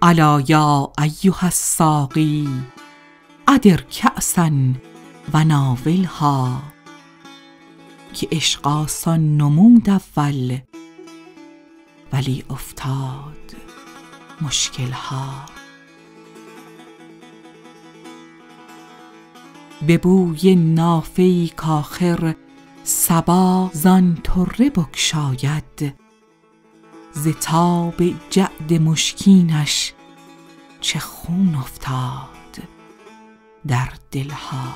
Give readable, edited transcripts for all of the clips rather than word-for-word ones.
الا یا ایها الساقی ادر کأسا و ناولها، که عشق آسان نمود اول ولی افتاد مشکلها. به بوی نافه‌ای کآخر صبا زان طره بگشاید، ز تاب جعد مشکینش چه خون افتاد در دلها.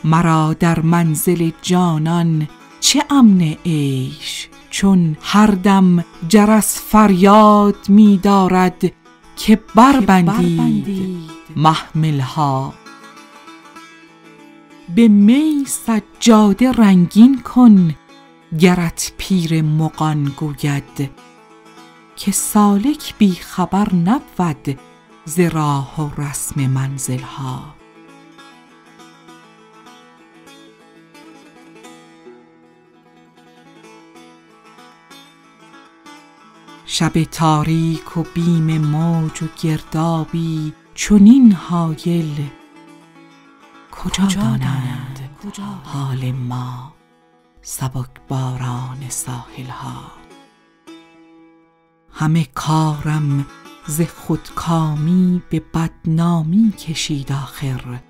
مرا در منزل جانان چه امن عیش، چون هر دم جرس فریاد می دارد که بربندید محملها. به می سجاده رنگین کن گرت پیر مغان گوید، که سالک بی خبر نبود ز راه و رسم منزلها. شب تاریک و بیم موج و گردابی چنین هایل، کجا دانند حال ما سبکباران ساحلها. همه کارم ز خودکامی به بدنامی کشید آخر،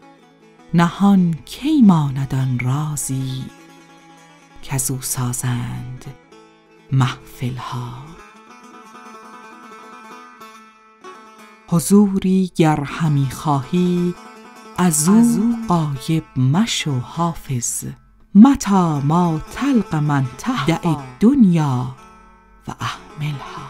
نهان کی ماند آن رازی کزو سازند محفلها. حضوری گر همی خواهی ازو غایب مشو حافظ، متی ما تلق من تهدأ الدنیا و اهملها.